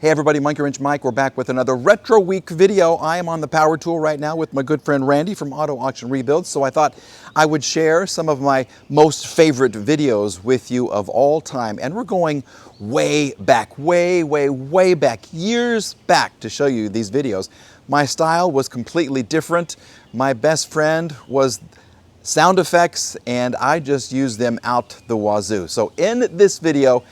Hey everybody, Monkey Wrench Mike. We're back with another Retro Week video. I am on the power tool right now with my good friend Randy from Auto Auction Rebuilds. So I thought I would share some of my most favorite videos with you of all time. And we're going way back, way back, years back to show you these videos. My style was completely different. My best friend was sound effects, and I just used them out the wazoo. So in this video,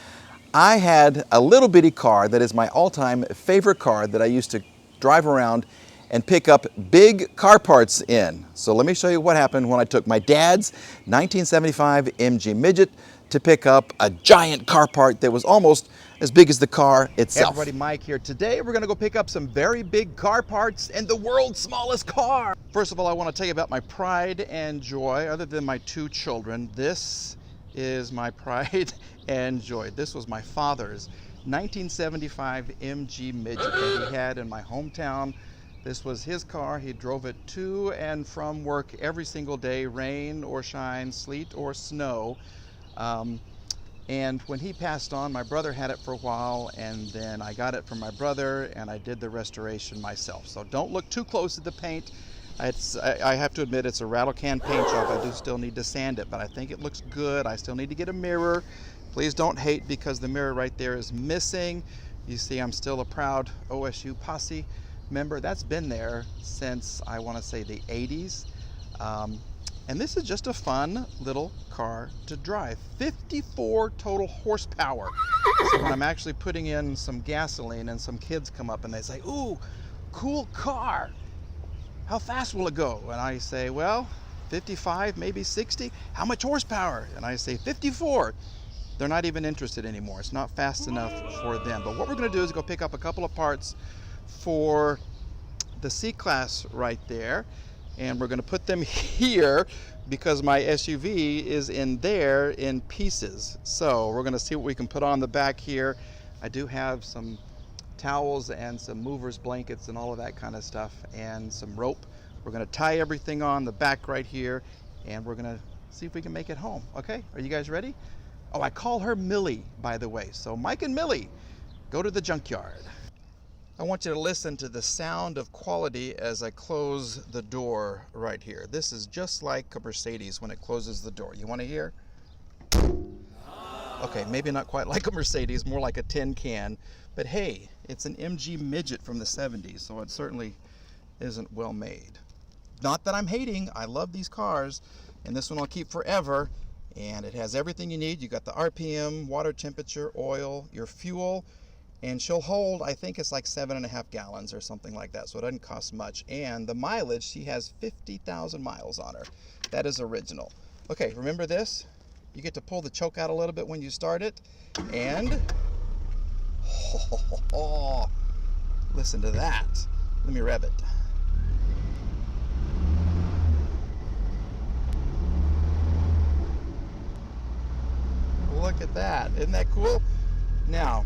I had a little bitty car that is my all-time favorite car that I used to drive around and pick up big car parts in. So let me show you what happened when I took my dad's 1975 MG Midget to pick up a giant car part that was almost as big as the car itself. Hey everybody, Mike here. Today we're going to go pick up some very big car parts in the world's smallest car. First of all, I want to tell you about my pride and joy, other than my two children. This is my pride and joy. This was my father's 1975 MG Midget that he had in my hometown. This was his car. He drove it to and from work every single day, rain or shine, sleet or snow. And when he passed on, my brother had it for a while, and then I got it from my brother and I did the restoration myself. So don't look too close at the paint. I have to admit, it's a rattle can paint job. I do still need to sand it, but I think it looks good. I still need to get a mirror. Please don't hate because the mirror right there is missing. You see, I'm still a proud OSU posse member. That's been there since, I want to say, the 80s. And this is just a fun little car to drive. 54 total horsepower. So when I'm actually putting in some gasoline and some kids come up and they say, "Ooh, cool car. How fast will it go?" And I say, well, 55, maybe 60. How much horsepower? And I say 54. They're not even interested anymore. It's not fast enough for them. But what we're going to do is go pick up a couple of parts for the C-Class right there. And we're going to put them here because my SUV is in there in pieces. So we're going to see what we can put on the back here. I do have some towels and some movers, blankets, and all of that kind of stuff, and some rope. We're going to tie everything on the back right here, and we're going to see if we can make it home. Okay, are you guys ready? Oh, I call her Millie, by the way. So Mike and Millie, go to the junkyard. I want you to listen to the sound of quality as I close the door right here. This is just like a Mercedes when it closes the door. You want to hear? Okay, maybe not quite like a Mercedes, more like a tin can. But hey, it's an MG Midget from the 70s, so it certainly isn't well made. Not that I'm hating, I love these cars, and this one I'll keep forever, and it has everything you need. You got the RPM, water temperature, oil, your fuel, and she'll hold, I think it's like 7.5 gallons or something like that, so it doesn't cost much. And the mileage, she has 50,000 miles on her. That is original. Okay, remember this? You get to pull the choke out a little bit when you start it, and oh, listen to that. Let me rev it. Look at that. Isn't that cool? Now,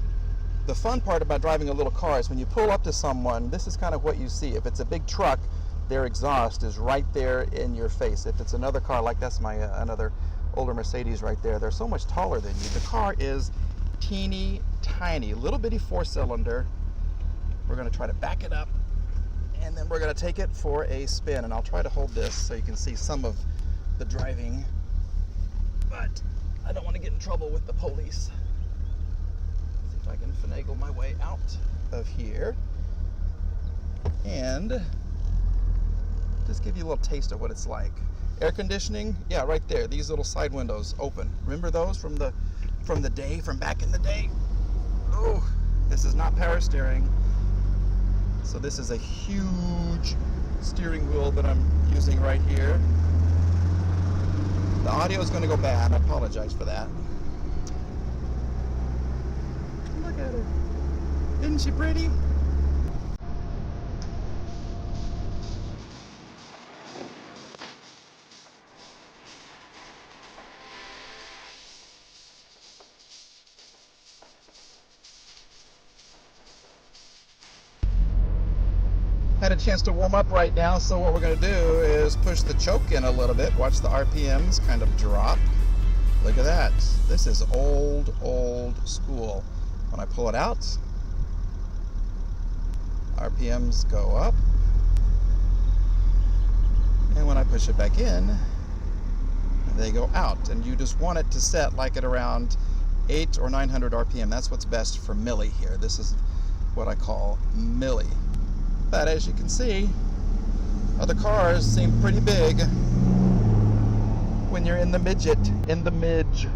the fun part about driving a little car is when you pull up to someone, this is kind of what you see. If it's a big truck, their exhaust is right there in your face. If it's another car, like that's my another older Mercedes right there, they're so much taller than you. The car is teeny tiny, little bitty 4-cylinder. We're going to try to back it up, and then we're going to take it for a spin, and I'll try to hold this so you can see some of the driving, but I don't want to get in trouble with the police. See if I can finagle my way out of here and just give you a little taste of what it's like. Air conditioning, yeah, right there. These little side windows open. Remember those from back in the day? Oh, this is not power steering. So this is a huge steering wheel that I'm using right here. The audio is going to go bad. I apologize for that. Look at her. Isn't she pretty? Had a chance to warm up right now, so what we're going to do is push the choke in a little bit. Watch the RPMs kind of drop. Look at that. This is old school. When I pull it out, RPMs go up. And when I push it back in, they go out. And you just want it to set like at around 800 or 900 RPM. That's what's best for milli here. This is what I call milli. But as you can see, other cars seem pretty big when you're in the midget, in the midge.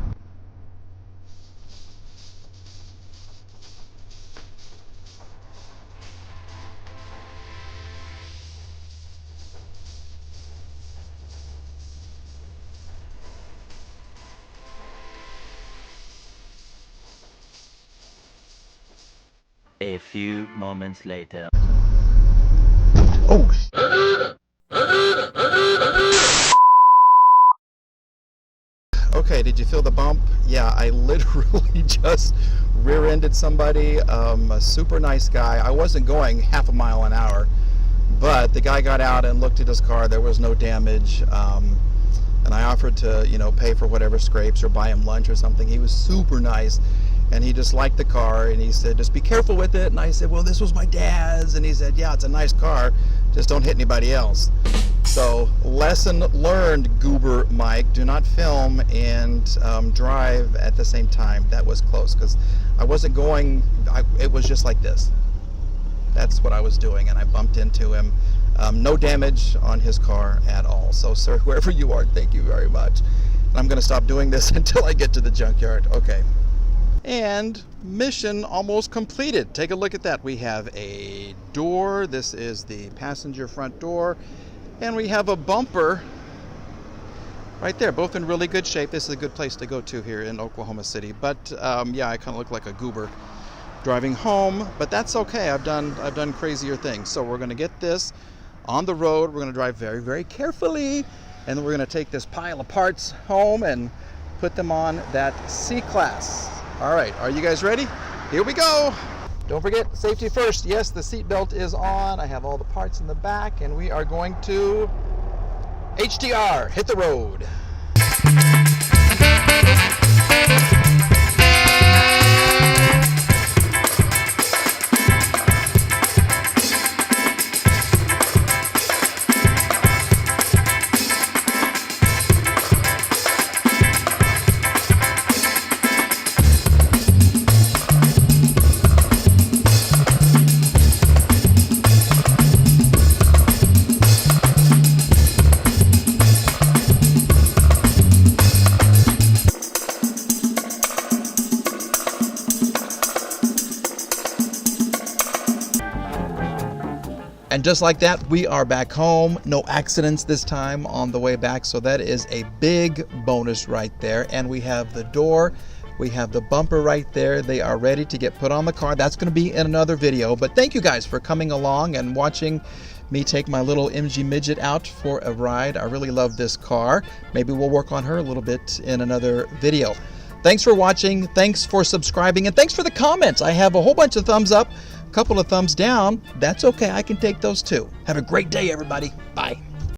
A few moments later. Oh, okay, did you feel the bump? Yeah, I literally just rear-ended somebody, a super nice guy. I wasn't going half a mile an hour, but the guy got out and looked at his car. There was no damage, and I offered to, you know, pay for whatever scrapes or buy him lunch or something. He was super nice, and he just liked the car, and he said, just be careful with it. And I said, well, this was my dad's, and he said, yeah, it's a nice car, just don't hit anybody else. So, lesson learned, Goober Mike. Do not film and drive at the same time. That was close, because I wasn't going, it was just like this. That's what I was doing, and I bumped into him. No damage on his car at all. So, sir, wherever you are, thank you very much. And I'm going to stop doing this until I get to the junkyard. Okay. And mission almost completed. Take a look at that. We have a door. This is the passenger front door. And we have a bumper right there, both in really good shape. This is a good place to go to here in Oklahoma City. But yeah, I kind of look like a goober driving home, but that's okay. I've done crazier things. So we're going to get this on the road. We're going to drive very, very carefully, and then we're going to take this pile of parts home and put them on that C-Class. All right, are you guys ready? Here we go. Don't forget, safety first. Yes, the seat belt is on. I have all the parts in the back, and we are going to HDR, hit the road. And just like that, we are back home. No accidents this time on the way back. So that is a big bonus right there. And we have the door, we have the bumper right there. They are ready to get put on the car. That's going to be in another video. But thank you guys for coming along and watching me take my little MG Midget out for a ride. I really love this car. Maybe we'll work on her a little bit in another video. Thanks for watching. Thanks for subscribing. And thanks for the comments. I have a whole bunch of thumbs up. Couple of thumbs down. That's okay. I can take those too. Have a great day, everybody. Bye.